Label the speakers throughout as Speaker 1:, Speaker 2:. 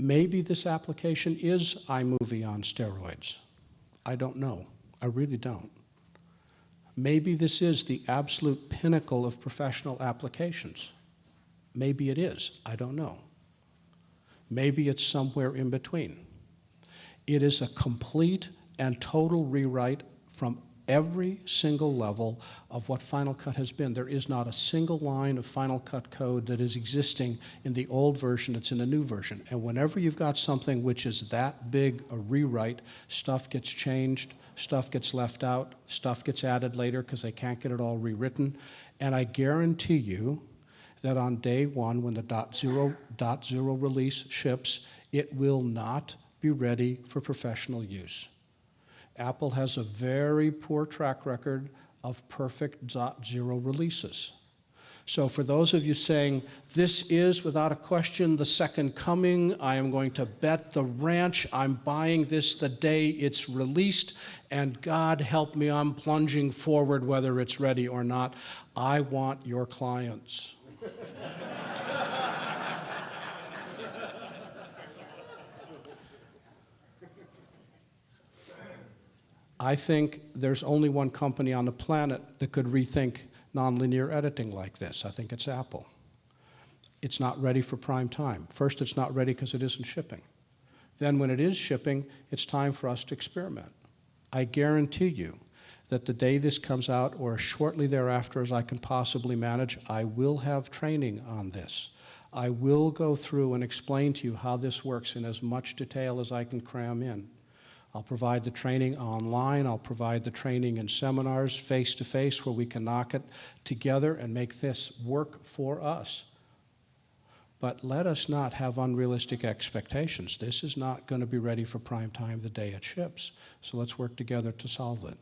Speaker 1: Maybe this application is iMovie on steroids. I don't know. I really don't. Maybe this is the absolute pinnacle of professional applications. Maybe it is. I don't know. Maybe it's somewhere in between. It is a complete and total rewrite from every single level of what Final Cut has been. There is not a single line of Final Cut code that is existing in the old version that's in the new version. And whenever you've got something which is that big a rewrite, stuff gets changed, stuff gets left out, stuff gets added later because they can't get it all rewritten. And I guarantee you that on day one, when the .0 release ships, it will not be ready for professional use. Apple has a very poor track record of perfect .0 releases. So for those of you saying, this is without a question the second coming, I am going to bet the ranch, I'm buying this the day it's released, and God help me, I'm plunging forward whether it's ready or not. I want your clients. I think there's only one company on the planet that could rethink nonlinear editing like this. I think it's Apple. It's not ready for prime time. First, it's not ready because it isn't shipping. Then when it is shipping, it's time for us to experiment. I guarantee you that the day this comes out, or shortly thereafter as I can possibly manage, I will have training on this. I will go through and explain to you how this works in as much detail as I can cram in. I'll provide the training online. I'll provide the training in seminars face-to-face where we can knock it together and make this work for us. But let us not have unrealistic expectations. This is not going to be ready for prime time the day it ships. So let's work together to solve it.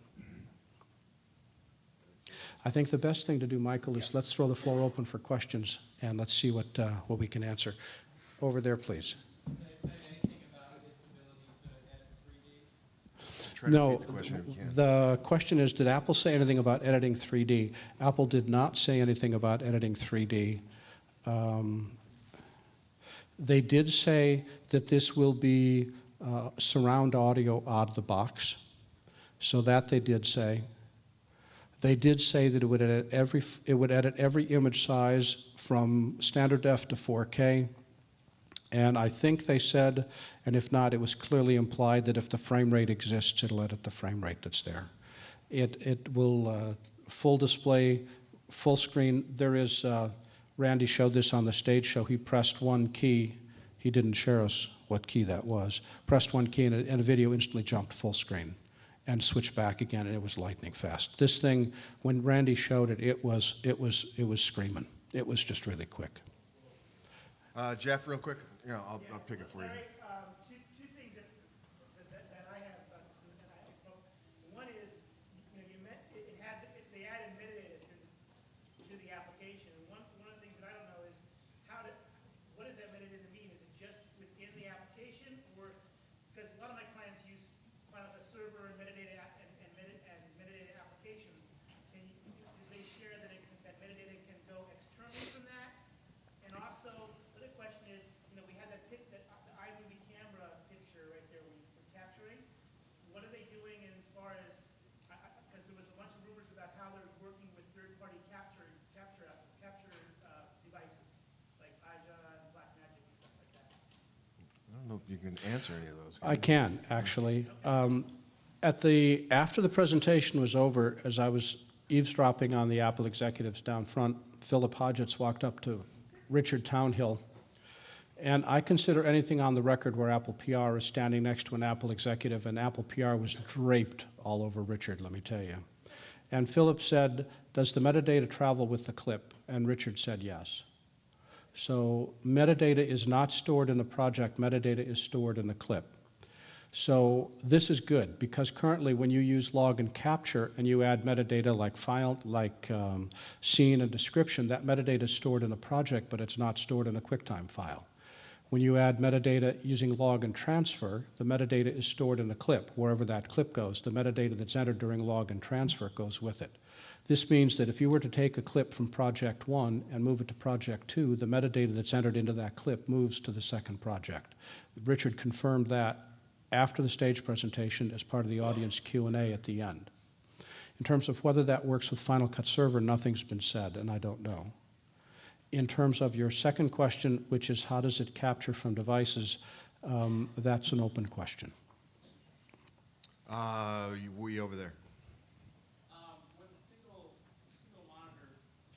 Speaker 1: I think the best thing to do, Michael, is let's throw the floor open for questions and let's see what we can answer. Over there, please. No, the question is, did Apple say anything about editing 3D? Apple did not say anything about editing 3D. They did say that this will be surround audio out of the box. So that they did say. They did say that it would edit every image size from standard def to 4K. And I think they said, and if not, it was clearly implied that if the frame rate exists, it'll edit the frame rate that's there. It will full display, full screen. There is, Randy showed this on the stage show. He pressed one key. He didn't share us what key that was. Pressed one key and a video instantly jumped full screen and switched back again, and it was lightning fast. This thing, when Randy showed it, it was screaming. It was just really quick.
Speaker 2: Jeff, real quick, I'll pick it for you.
Speaker 3: Two things that I have. One is, they added metadata to the application. And one of the things that I don't know is what does that metadata mean? Is it just within the application, or because a lot of my clients use Final Cut Server and metadata and metadata applications? Do they share that that metadata can go externally from that? And also, the other question is, we had the iMovie camera picture right there for capturing. What are they doing as far as, because there was a bunch of rumors about how they're working with third-party capture devices, like Aja and Blackmagic and stuff like that.
Speaker 2: I don't know if you can answer any of those.
Speaker 1: I can, actually. After the presentation was over, as I was eavesdropping on the Apple executives down front, Philip Hodgetts walked up to Richard Townhill. And I consider anything on the record where Apple PR is standing next to an Apple executive, and Apple PR was draped all over Richard, let me tell you. And Philip said, does the metadata travel with the clip? And Richard said yes. So metadata is not stored in the project, metadata is stored in the clip. So this is good, because currently when you use log and capture and you add metadata like file, like scene and description, that metadata is stored in the project, but it's not stored in a QuickTime file. When you add metadata using log and transfer, the metadata is stored in a clip. Wherever that clip goes, the metadata that's entered during log and transfer goes with it. This means that if you were to take a clip from project 1 and move it to project 2, the metadata that's entered into that clip moves to the second project. Richard confirmed that after the stage presentation as part of the audience Q&A at the end. In terms of whether that works with Final Cut Server, nothing's been said, and I don't know. In terms of your second question, which is how does it capture from devices, that's an open question.
Speaker 2: We over there.
Speaker 4: With a single monitor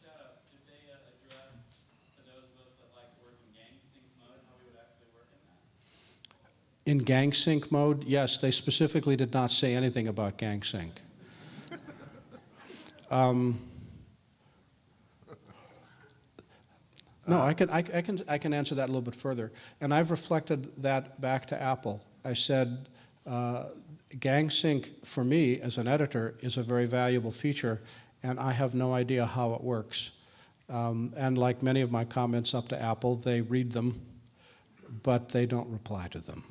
Speaker 4: setup, did they address to those of us that like to work in gang sync mode how we would actually work in that?
Speaker 1: In gang sync mode, yes, they specifically did not say anything about gang sync. No, I can answer that a little bit further. And I've reflected that back to Apple. I said, gang sync for me as an editor is a very valuable feature, and I have no idea how it works. And like many of my comments up to Apple, they read them, but they don't reply to them.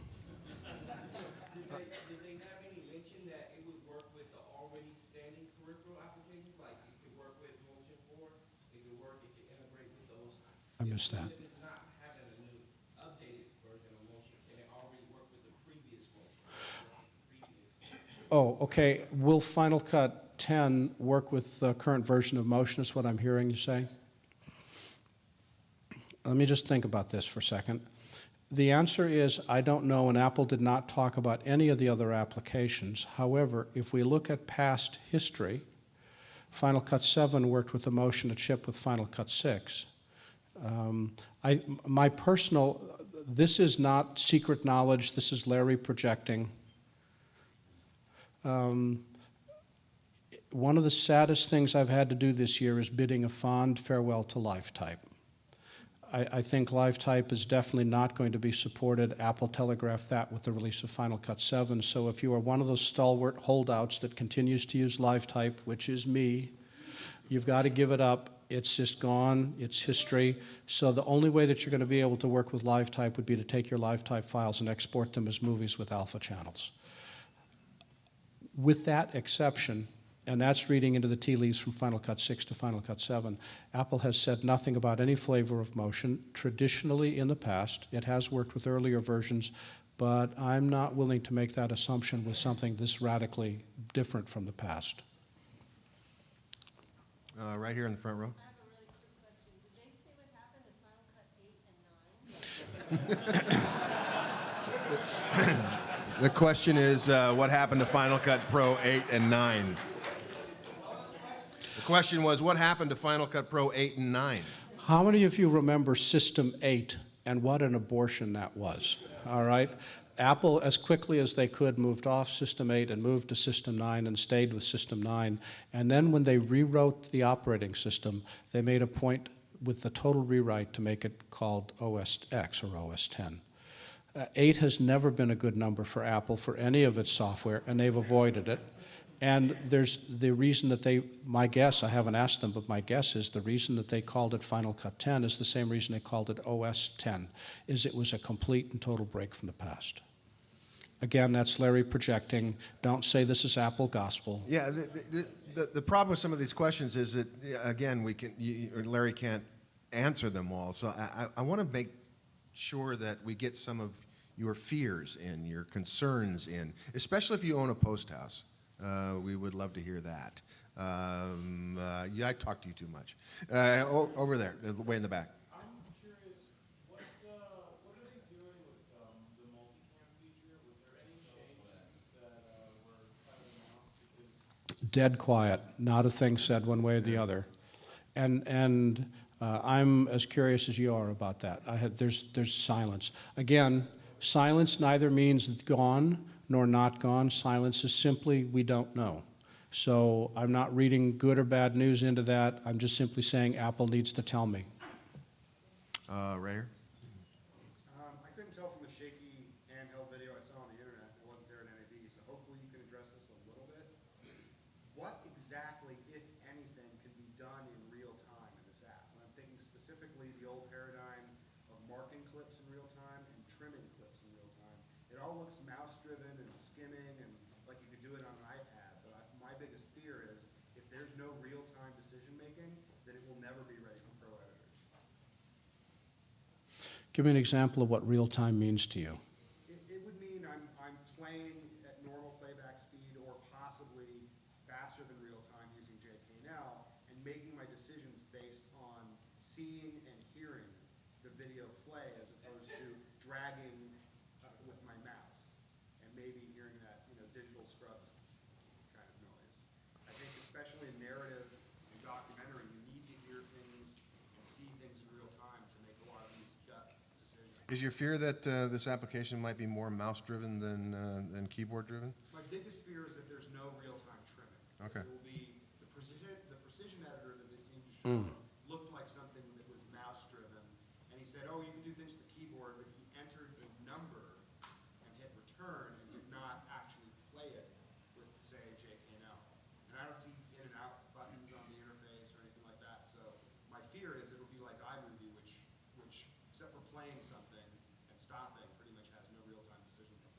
Speaker 5: Did they have any mention that it would work with the already standing peripheral applications? Like it could work with Motion 4, it could integrate with those.
Speaker 1: I missed that.
Speaker 5: If it's not having a new updated version of Motion, can it already work with the previous Motion?
Speaker 1: Oh, okay. Will Final Cut 10 work with the current version of Motion is what I'm hearing you say? Let me just think about this for a second. The answer is I don't know, and Apple did not talk about any of the other applications. However, if we look at past history, Final Cut 7 worked with the Motion it shipped with Final Cut 6. My personal, this is not secret knowledge, this is Larry projecting. One of the saddest things I've had to do this year is bidding a fond farewell to LifeType. I think LifeType is definitely not going to be supported. Apple telegraphed that with the release of Final Cut 7. So if you are one of those stalwart holdouts that continues to use LifeType, which is me, you've got to give it up. It's just gone. It's history. So the only way that you're going to be able to work with LifeType would be to take your LifeType files and export them as movies with alpha channels. With that exception, and that's reading into the tea leaves from Final Cut 6 to Final Cut 7, Apple has said nothing about any flavor of Motion. Traditionally, in the past, it has worked with earlier versions, but I'm not willing to make that assumption with something this radically different from the past.
Speaker 2: Right here in the front row.
Speaker 6: I have a really quick question. Did they say what happened to Final Cut 8 and 9?
Speaker 2: The question is, what happened to Final Cut Pro 8 and 9? The question was, what happened to Final Cut Pro 8 and 9?
Speaker 1: How many of you remember System 8 and what an abortion that was? All right? Apple, as quickly as they could, moved off System 8 and moved to System 9 and stayed with System 9. And then when they rewrote the operating system, they made a point with the total rewrite to make it called OS X or OS 10. 8 has never been a good number for Apple for any of its software, and they've avoided it. And there's the reason that my guess, I haven't asked them, but my guess is the reason that they called it Final Cut 10 is the same reason they called it OS 10, is it was a complete and total break from the past. Again, that's Larry projecting. Don't say this is Apple gospel.
Speaker 2: Yeah, the problem with some of these questions is that, again, Larry can't answer them all. So I want to make sure that we get some of your fears in, your concerns in, especially if you own a post house. We would love to hear that. Yeah, I talk to you too much. Over there, way in the back.
Speaker 7: I'm curious, what are they doing with the multicam feature? Was there any changes that were kind of announced? Because
Speaker 1: Dead quiet, not a thing said one way or the other. And I'm as curious as you are about that. There's silence. Again, silence neither means gone nor not gone. Silence is simply we don't know. So I'm not reading good or bad news into that. I'm just simply saying Apple needs to tell me.
Speaker 2: Right here.
Speaker 8: I couldn't tell from the shaky handheld video I saw on the internet. It wasn't there in NAB, so hopefully you can address this a little bit. What exactly, if anything, can be done in real time in this app? And I'm thinking specifically the old paradigm of marking clips in real time all looks mouse-driven and skimming and like you could do it on an iPad, but my biggest fear is if there's no real-time decision-making, then it will never be ready for pro editors.
Speaker 1: Give me an example of what real time means to you.
Speaker 8: It would mean I'm playing at normal playback speed or possibly faster than real time using JKNL and making my decisions based on seeing and hearing the video play as opposed to dragging with my mouse and maybe hearing that digital scrubs kind of noise. I think especially in narrative and documentary, you need to hear things and see things in real time to make a lot of these gut decisions.
Speaker 2: Is your fear that this application might be more mouse-driven than keyboard-driven?
Speaker 8: My biggest fear is that there's no real-time trimming.
Speaker 2: Okay.
Speaker 8: It will be the precision editor that they seem to show looked like something that was mouse-driven, and he said, oh, you can do things with the keyboard, but he entered a number and hit return and did not actually play it with, say, JKNL. And I don't see in and out buttons on the interface or anything like that, so my fear is it'll be like iMovie, which except for playing something and stopping, pretty much has no real-time decision-making.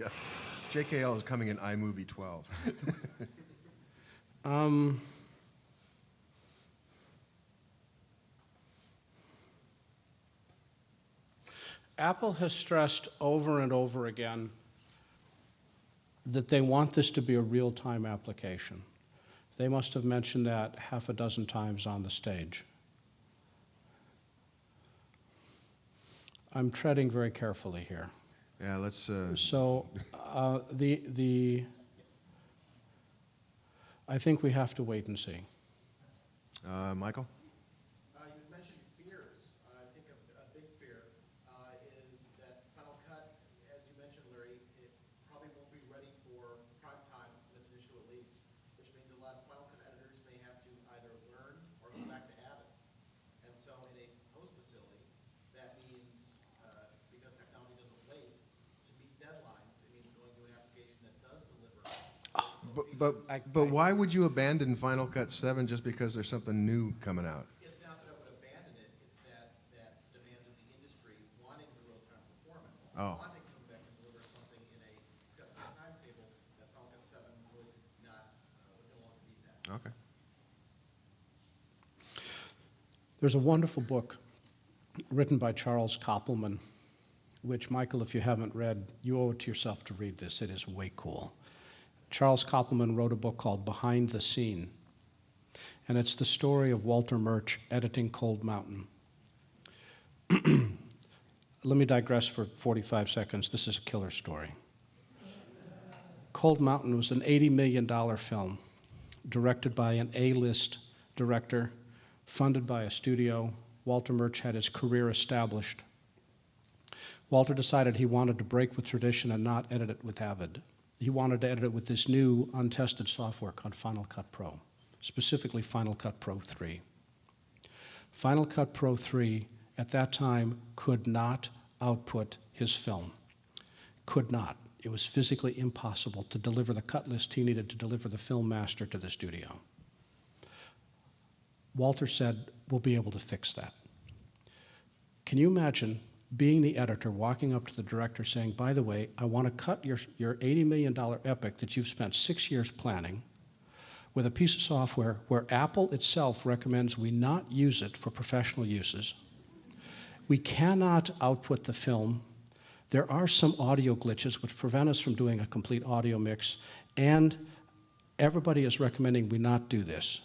Speaker 2: Yes. JKL is coming in iMovie 12.
Speaker 1: Apple has stressed over and over again that they want this to be a real-time application. They must have mentioned that half a dozen times on the stage. I'm treading very carefully here.
Speaker 2: Yeah, let's.
Speaker 1: So I think we have to wait and see.
Speaker 2: Michael?
Speaker 6: You mentioned fears. I think a big fear is that Final Cut, as you mentioned, Larry, it probably won't be ready for prime time in its initial release, which means a lot of Final Cut editors may have to either learn or go back to Avid. And so in a post facility, that means, because technology doesn't wait to meet deadlines, it means going to an application that does deliver.
Speaker 2: But why would you abandon Final Cut 7 just because there's something new coming out?
Speaker 6: It's not that I would abandon it, it's that demands of the industry wanting the real-time performance, wanting something that can deliver something in a acceptable timetable, that Final Cut 7 would no longer meet that.
Speaker 2: Okay.
Speaker 1: There's a wonderful book written by Charles Koppelman, which, Michael, if you haven't read, you owe it to yourself to read this. It is way cool. Charles Koppelman wrote a book called Behind the Scene, and it's the story of Walter Murch editing Cold Mountain. Let me digress for 45 seconds. This is a killer story. Cold Mountain was an $80 million film directed by an A-list director, funded by a studio. Walter Murch had his career established. Walter decided he wanted to break with tradition and not edit it with Avid. He wanted to edit it with this new, untested software called Final Cut Pro, specifically Final Cut Pro 3. Final Cut Pro 3, at that time, could not output his film. Could not. It was physically impossible to deliver the cut list he needed to deliver the film master to the studio. Walter said, we'll be able to fix that. Can you imagine being the editor, walking up to the director saying, by the way, I want to cut your $80 million epic that you've spent 6 years planning with a piece of software where Apple itself recommends we not use it for professional uses. We cannot output the film. There are some audio glitches which prevent us from doing a complete audio mix, and everybody is recommending we not do this.